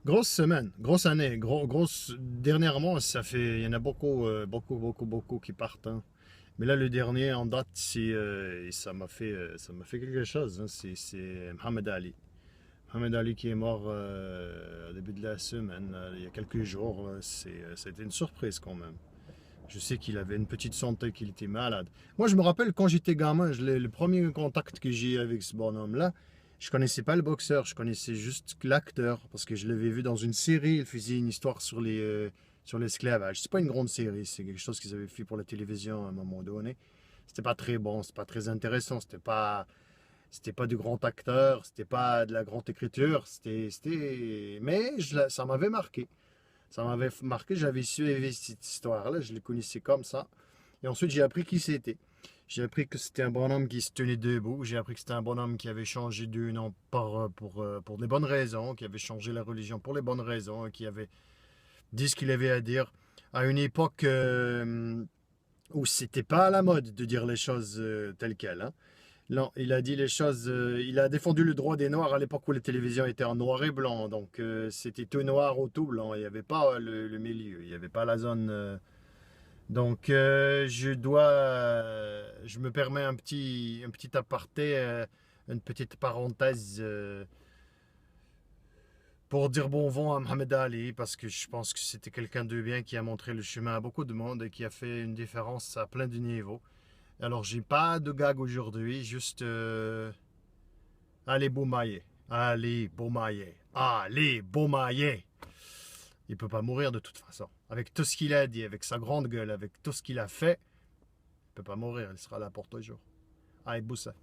Grosse semaine, grosse année, grosse. Dernièrement, il y en a beaucoup, beaucoup qui partent, hein. Mais là, le dernier en date, ça m'a fait quelque chose, hein. C'est Mohamed Ali. Mohamed Ali qui est mort au début de la semaine, il y a quelques jours. Ça a été une surprise quand même. Je sais qu'il avait une petite santé, qu'il était malade. Moi, je me rappelle quand j'étais gamin, le premier contact que j'ai eu avec ce bonhomme-là, je connaissais pas le boxeur, je connaissais juste l'acteur parce que je l'avais vu dans une série. Il faisait une histoire sur l'esclavage. C'est pas une grande série, c'est quelque chose qu'ils avaient fait pour la télévision à un moment donné. C'était pas très bon, c'était pas très intéressant, c'était pas du grand acteur, c'était pas de la grande écriture, mais ça m'avait marqué. Ça m'avait marqué, j'avais suivi cette histoire-là, je le connaissais comme ça. Et ensuite, j'ai appris qui c'était. J'ai appris que c'était un bonhomme qui se tenait debout. J'ai appris que c'était un bonhomme qui avait changé de nom pour des bonnes raisons, qui avait changé la religion pour les bonnes raisons, qui avait dit ce qu'il avait à dire à une époque où c'était pas à la mode de dire les choses telles quelles, hein. Non, il a dit les choses. Il a défendu le droit des Noirs à l'époque où les télévisions étaient en noir et blanc. Donc c'était tout noir ou tout blanc. Il n'y avait pas le milieu. Il n'y avait pas la zone. Donc je me permets un petit aparté, une petite parenthèse pour dire bon vent à Mohamed Ali parce que je pense que c'était quelqu'un de bien qui a montré le chemin à beaucoup de monde et qui a fait une différence à plein de niveaux. Alors j'ai pas de gag aujourd'hui, juste allez Boumaillé. Allez Boumaillé. Allez Boumaillé. Il peut pas mourir de toute façon. Avec tout ce qu'il a dit, avec sa grande gueule, avec tout ce qu'il a fait, il peut pas mourir. Il sera là pour toujours. Allez Boussa.